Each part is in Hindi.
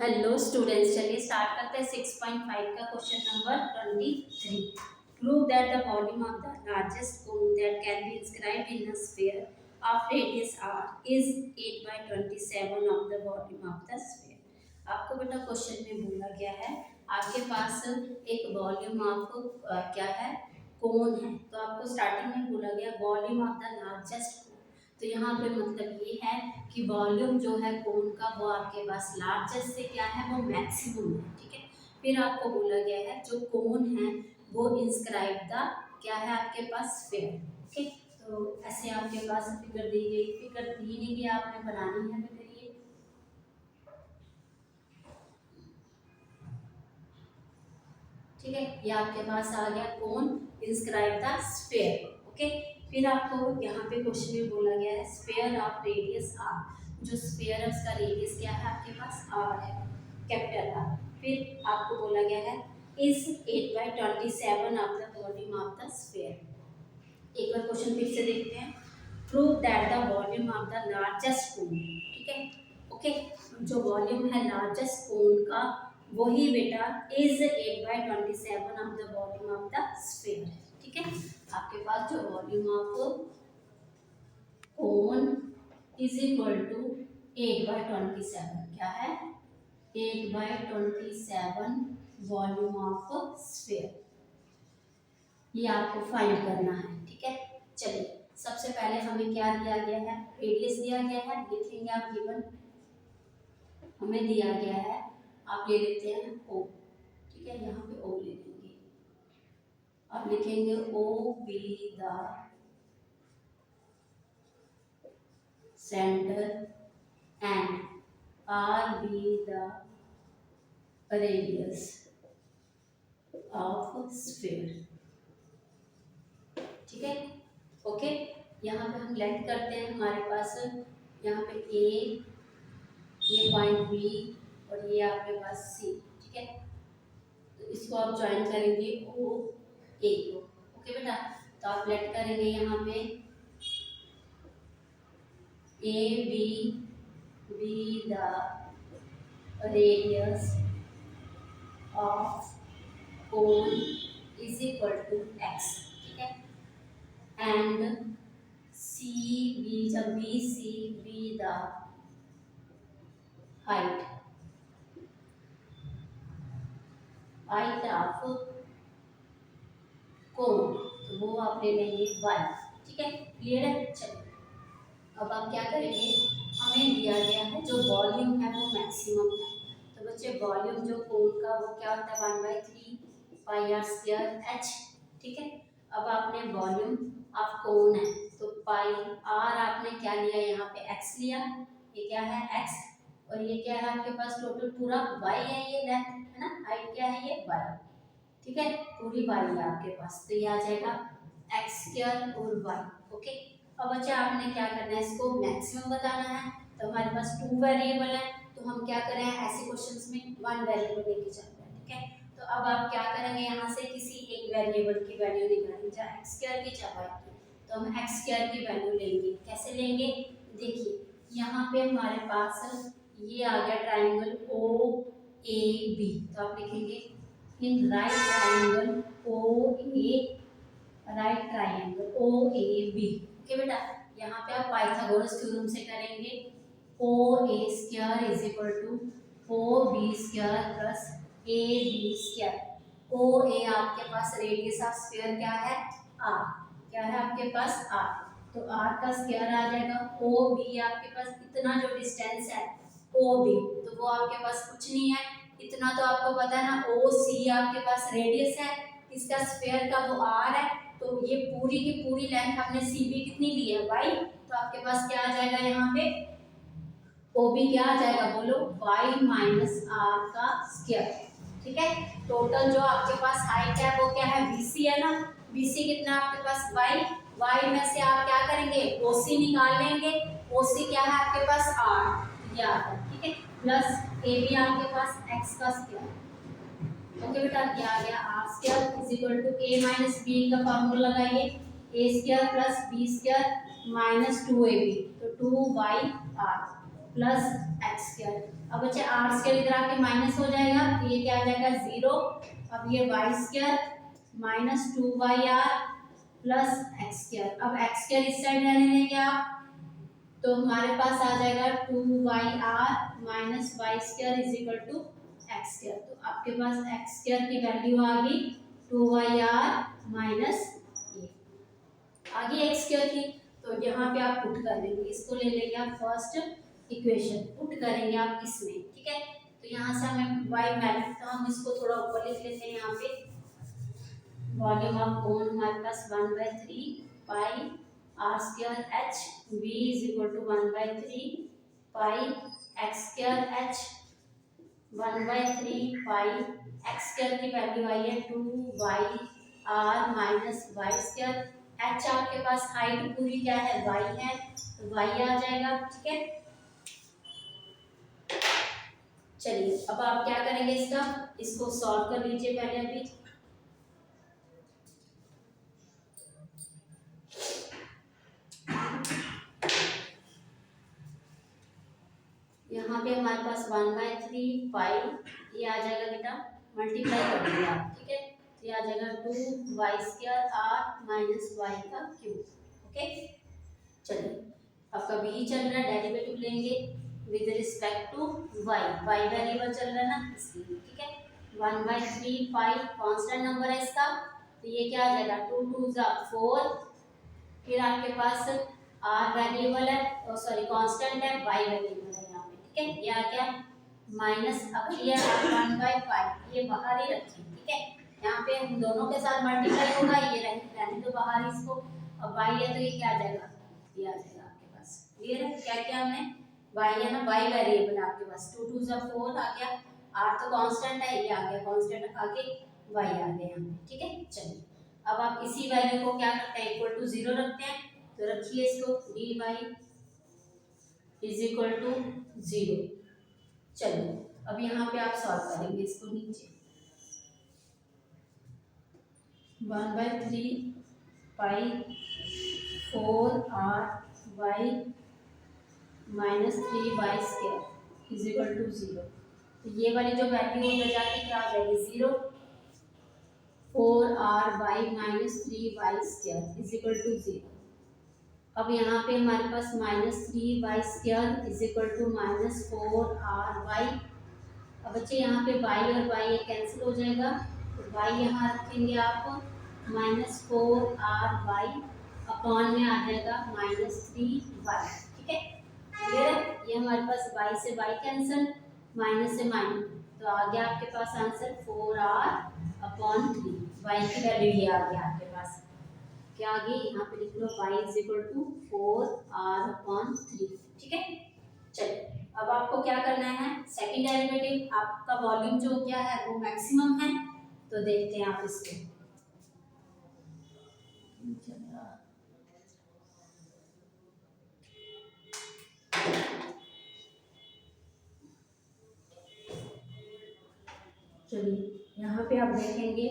हेलो स्टूडेंट्स, चलिए स्टार्ट करते हैं 6.5 का question number 23। Prove that the volume of the largest cone that can be inscribed in a sphere of radius r is 8/27 of the volume of the sphere. आपको बेटा क्वेश्चन में बोला गया है आपके पास एक वॉल्यूम ऑफ क्या है, कोन है। तो आपको स्टार्टिंग में बोला गया वॉल्यूम ऑफ द लार्जेस्ट। तो यहाँ पे मतलब ये है कि वॉल्यूम जो है कोन का वो आपके पास लार्जेस्ट से क्या है, वो मैक्सिमम है। ठीक है, फिर आपको बोला गया है जो कोन है वो इंस्क्राइब द क्या है आपके पास स्फीयर। ओके, तो ऐसे आपके पास फिगर दी गई, फिगर दी नहीं गई, आपने बनानी है। फिर ये ठीक है, ये आपके पास आ गया cone inscribe the sphere. Okay, फिर आपको यहाँ पे क्वेश्चन में बोला गया है स्फीयर ऑफ रेडियस आर। जो स्फीयर है उसका रेडियस क्या है आपके पास, आर है, कैपिटल आर। फिर आपको बोला गया है is 8/27 of the volume of the sphere. एक बार क्वेश्चन फिर से देखते हैं। Prove that the volume of the largest cone. ठीक है, ओके, जो वॉल्यूम है लार्जेस्ट कोन का वही बेटा is 8/27 of the volume of the sphere. ठीक है, आपके पास जो volume of cone is equal to 8/27 क्या है, 8/27 वॉल्यूम ऑफ स्फीयर, ये आपको फाइंड करना है। ठीक है, चलिए सबसे पहले हमें क्या दिया गया है, रेडियस दिया गया है, लिखेंगे आप गिवन हमें दिया गया है, आप ले लेते हैं ओ। ठीक है, यहाँ पे ओ ले लेंगे, आप लिखेंगे O B the centre and R B the radius of sphere. ठीक है, ओके, यहाँ पे हम लेट करते हैं, हमारे पास यहाँ पे ए, ये पॉइंट बी और ये आपके पास सी। ठीक है, तो इसको आप ज्वाइन करेंगे ओ ए को। ओके बेटा, तो आप लेट करेंगे यहाँ पे A B the radius of cone is equal to X. ठीक है, एंड सी बी, जब B C B the height of cone, तो वो आप ले लेंगे y। ठीक है, क्लियर है। चलिए अब आप क्या करेंगे, हमें दिया गया है जो वॉल्यूम है वो मैक्सिमम है। तो बच्चे वॉल्यूम जो कोन का वो क्या होता है 1/3 पाई आर स्क्वायर एच। ठीक है, अब आपने वॉल्यूम ऑफ कोन है तो पाई आर आपने क्या लिया, यहाँ पे एक्स लिया, ये क्या है एक्स, और ये क्या है आपके पास टोटल पूरा y है, ये लेंथ है ना, हाइट क्या है ये y। ठीक है, पूरी y है आपके पास, तो ये आ जाएगा एक्स स्क्वायर और y। ओके, अब बच्चा आपने क्या करना है, इसको मैक्सिमम बताना है। तो हमारे पास 2 वेरिएबल है, तो हम क्या करें ऐसे क्वेश्चंस में 1 वेरिएबल लेके चलते हैं। ठीक है, तो अब आप क्या करेंगे, यहाँ से किसी एक वेरिएबल की वैल्यू निकालेंगे, चाहे एक्स स्क्वायर की चाहे y की। तो हम एक्स स्क्वायर की वैल्यू लेंगे, कैसे लेंगे, देखिए यहाँ पे हमारे पास ये आ गया ट्राइंगल ओ ए बी, तो आप लिखेंगे in right triangle O A, right triangle O A B. Okay बेटा, यहाँ पे आप पाइथागोरस थ्योरम से करेंगे O A square is equal to O B square plus A B square. O A आपके पास रेडियस ऑफ स्फीयर क्या है, आर, क्या है आपके पास आर, तो आर का स्क्वायर आ जाएगा। ओ बी आपके पास इतना जो डिस्टेंस है ओ बी, तो वो आपके पास कुछ नहीं है, इतना तो आपको पता है ना। ओ सी आपके पास रेडियस है, इसका स्फीयर का वो आर है, तो ये पूरी की पूरी लेंथ हमने सी बी कितनी ली है y, तो आपके पास क्या आ जाएगा यहाँ पे ओ बी क्या आ जाएगा बोलो, y माइनस आर का स्क्वायर। ठीक है, टोटल जो आपके पास हाइट है वो क्या है BC है ना, BC कितना आपके पास y में से आप क्या करेंगे OC निकाल लेंगे, OC क्या है आपके पास r, ये आता है। ठीक है, प्लस AB आपके पास x का स्क्वायर। ओके बेटा, ये आ गया R square is equal to a minus B का फार्मूला लगाइए, a square plus b square minus 2ab, तो 2y r। Plus X square. अब बच्चे आर स्क्वायर इधर आके माइनस हो जाएगा तो ये क्या आ जाएगा 0। अब ये Y square minus 2yr plus X square. अब एक्स स्क्वायर इस साइड रहने देंगे आप तो हमारे पास आ जाएगा 2yr minus Y square is equal to X square. तो आपके पास एक्स स्क्वायर की वैल्यू आ गई 2yr माइनस ये आ गई एक्स स्क्वायर की। तो यहाँ पे आप पुट कर देंगे, इसको ले लेंगे आप फर्स्ट इक्वेशन, पुट करेंगे आप इसमें, ठीक है। तो यहाँ से हमें वाई वैल्यू, तो हम इसको थोड़ा ऊपर लिख लेते हैं। यहाँ पे वॉल्यूम ऑफ कोन हमारे पास 1/3 pi R square H V is equal to 1/3 pi X square H 1/3 pi X square की वैल्यू आई है 2yr minus Y square. H आपके पास हाइट पूरी क्या है y है तो y आ जाएगा, ठीक है। चलिए अब आप क्या करेंगे, इसको सॉल्व कर लीजिए पहले। अभी यहाँ पे हमारे पास 1/3 पाई ये आ जाएगा बेटा, मल्टीप्लाई कर देंगे आप, ठीक है। तो ये आ जाएगा 2y square r minus y का क्यूब, ओके। चलिए अब कभी ही चल रहा है, डेरिवेटिव लेंगे with respect to y variable चल रहा है ना इसलिए, ठीक है। 1/3 पाई कांस्टेंट नंबर है इसका, तो ये क्या आ जाएगा 2 2 4। फिर आपके पास r वेरिएबल है, सॉरी कांस्टेंट है, y वेरिएबल है यहाँ पे, ठीक है। ये आ गया माइनस, अब ये 1/5 ये बाहर ही रखें, ठीक है। यहाँ पे हम दोनों के साथ मल्टीप्लाई होगा, ये रहने तो बाहर इसको। अब y है तो ये क्या आ जाएगा, ये आ जाएगा आपके पास। क्लियर है, क्या किया हमने, y है ना, y वेरिएबल है आपके पास, 2 2 4 आ गया, r तो कांस्टेंट है, ये आ गया कांस्टेंट, आगे y आ गया यहाँ पे, ठीक है। चलिए अब आप इसी वैल्यू को क्या करते हैं, इक्वल टू 0 रखते हैं, तो रखिए इसको dy इज इक्वल टू 0। चलिए अब यहाँ पे आप सॉल्व करेंगे इसको, नीचे 1/3 pi 4ry minus 3y square is equal to 0। तो ये वाली जो वैल्यू उधर जाके क्या आ जाएगी 0। 4ry minus 3y square is equal to 0। अब यहाँ पे हमारे पास minus 3y square is equal to minus 4ry। अब बच्चे यहाँ पे y और y कैंसिल हो जाएगा, तो y यहाँ रखेंगे आप माइनस 4ry अपॉन में आ जाएगा माइनस 3y, ठीक है। क्लियर है, ये हमारे पास y से y कैंसिल, माइनस से माइनस, तो आ गया आपके पास आंसर 4r अपॉन 3। y की वैल्यू ये आ गया आपके पास, क्या आ गई, यहाँ पे लिख लो y is equal to 4r upon 3, ठीक है। चलिए अब आपको क्या करना है, सेकंड डेरिवेटिव, आपका वॉल्यूम जो क्या है वो मैक्सिमम है, तो देखते हैं आप इसको। चलिए यहाँ पे आप देखेंगे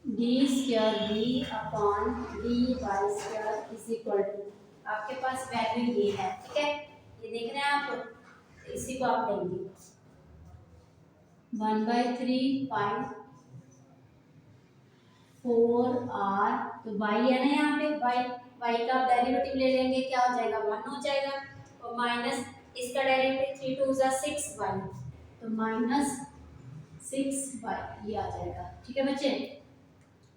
D square B upon D Y square is equal to, आपके पास वैल्यू ये है, ठीक है। ये देख रहे हैं आप, इसी को आप लेंगे 1/3 पाई 4r, तो y है ना यहाँ पे, y का डेरिवेटिव ले लेंगे, क्या हो जाएगा 1 हो जाएगा, और माइनस इसका डेरिवेटिव 3 2 6y, तो माइनस 6y ये आ जाएगा, ठीक है बच्चे।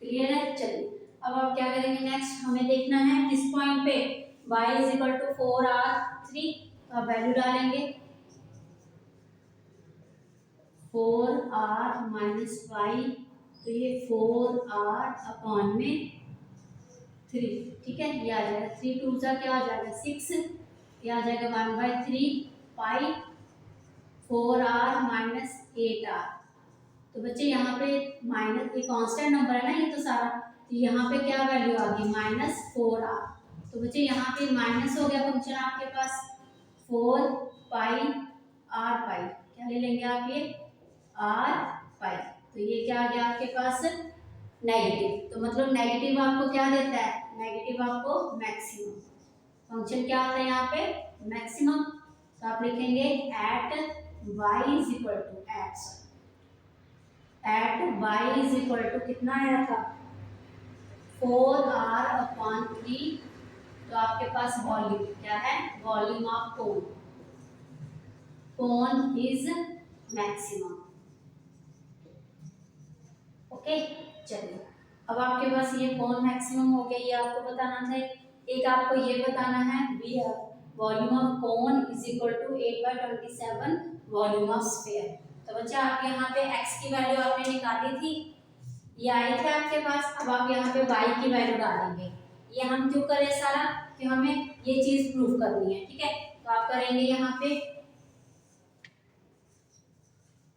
क्लियर है, चलिए अब आप क्या करेंगे, नेक्स्ट हमें देखना है किस पॉइंट पे y is equal to 4r3, तो आप वैल्यू डालेंगे 4r माइनस y, तो ये 4r अपॉन में 3, ठीक है। ये आ जाएगा 3 2 क्या आ जाएगा 6, ये आ जाएगा 1/3 पाई 4r माइनस 8r। तो बच्चे यहाँ पे माइनस, ये कांस्टेंट नंबर है ना ये तो सारा, तो यहाँ पे क्या वैल्यू आ गई माइनस 4r। तो बच्चे यहाँ पे माइनस हो गया फंक्शन आपके पास 4 पाई r पाई, क्या ले लेंगे आप ये r पाई, तो ये क्या आ गया आपके पास नेगेटिव। तो मतलब नेगेटिव आपको क्या देता है, नेगेटिव आपको मैक्सिमम, फंक्शन क्या होता है यहाँ पे मैक्सिमम, तो आप लिखेंगे at y is equal to at y is equal to कितना आया था 4r/3। तो आपके पास वॉल्यूम क्या है, volume of cone, cone is maximum. Okay चलिए, अब आपके पास ये कोन मैक्सिमम हो गया, ये आपको बताना था। एक आपको ये बताना है volume of cone is equal to 8/27 volume of sphere. तो बच्चा आप यहाँ पे x की वैल्यू आपने निकाली थी, ये आई थी आपके पास। अब आप यहाँ पे y की वैल्यू डालेंगे। ये हम क्यों करें सारा, कि हमें ये चीज प्रूव करनी है, ठीक है। तो आप करेंगे यहाँ पे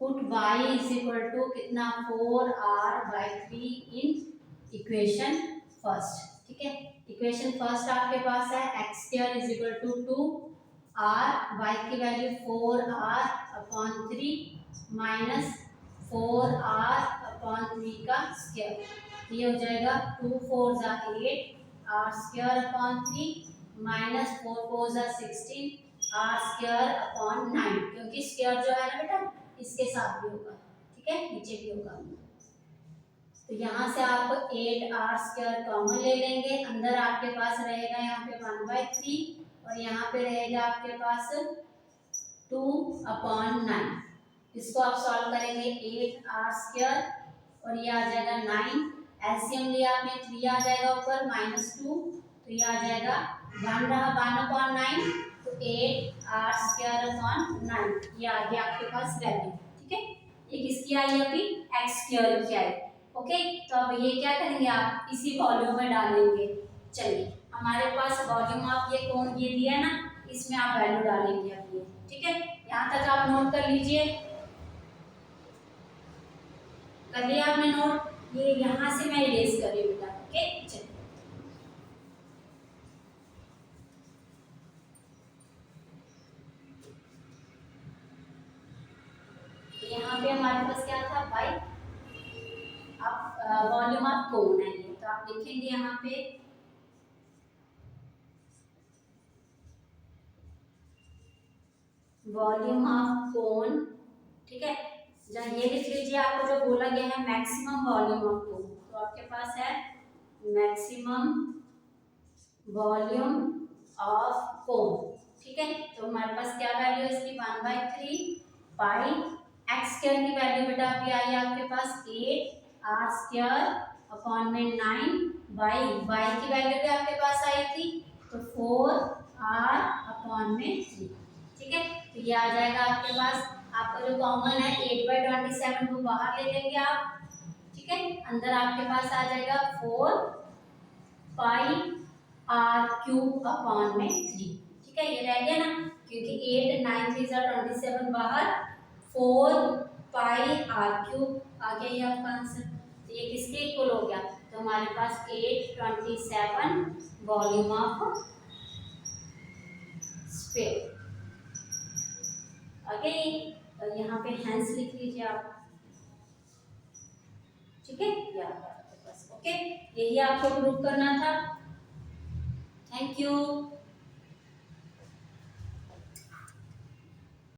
put y is equal to कितना 4r/3 इन इक्वेशन फर्स्ट, ठीक है। इक्वेशन फर्स्ट आपके पास है x² is equal to 2r, y की वैल्यू 4r/3 माइनस 4r/3 का स्क्वायर, ये हो जाएगा 2 4 8 r² माइनस 4 4 16 r²/9, क्योंकि स्क्वायर जो है ना बेटा इसके साथ भी होगा, ठीक है, नीचे भी होगा। तो यहाँ से आप 8r² कॉमन ले लेंगे, अंदर आपके पास रहेगा यहाँ पे 1/3 और यहाँ पे रहेगा आपके पास 2/9। इसको आप सॉल्व करेंगे 8r² और ये आ जाएगा 9, एलसीएम लिया आपने 3 आ जाएगा ऊपर -2, तो ये आ जाएगा 1 रहा 1/9, तो 8r²/9 ये आ गया आपके पास वैल्यू, ठीक है। ये किसकी आई अभी, x² की आई। ओके, तो अब ये क्या करेंगे आप इसी वॉल्यूम में डालेंगे। चलिए, हमारे पास वॉल्यूम ऑफ ये कौन ये दिया है ना, इसमें आप वैल्यू डालेंगे अब ये, ठीक है। यहाँ तक आप नोट कर लीजिए, कर लिया आपने नोट, ये यहाँ से मैं इरेज कर रही हूँ बेटा। ओके चलिए, यहाँ पे हमारे पास क्या था भाई, अब वॉल्यूम ऑफ कोन है ये, तो आप लिखेंगे यहाँ पे वॉल्यूम ऑफ कोन, ठीक है। जहाँ ये लिख लीजिए, आपको जो बोला गया है मैक्सिमम वॉल्यूम ऑफ कोन, तो आपके पास है मैक्सिमम वॉल्यूम ऑफ कोन, ठीक है। तो हमारे पास क्या वैल्यू है इसकी 1/3 पाई, x² की वैल्यू बेटा अभी आई है आपके पास 8r²/9 बाई y की वैल्यू भी आपके पास आई थी तो 4r/3, ठीक है। तो ये आ जाएगा आपके पास, आपका जो कॉमन है 8/27 को बाहर ले लेंगे आप, ठीक है। अंदर आपके पास आ जाएगा 4 पाई r³/3, ठीक है। ये रह गया ना, क्योंकि 8 9 3 27 बाहर, 4 पाई r³ आ गया ये आपका आंसर। तो ये किसके इक्वल हो गया, तो हमारे पास 827 वॉल्यूम ऑफ स्फीयर। ओके, तो यहाँ पे हेंस लिख लीजिए आप, ठीक है, ये आपके पास। ओके, यही आपको प्रूव करना था। Thank you.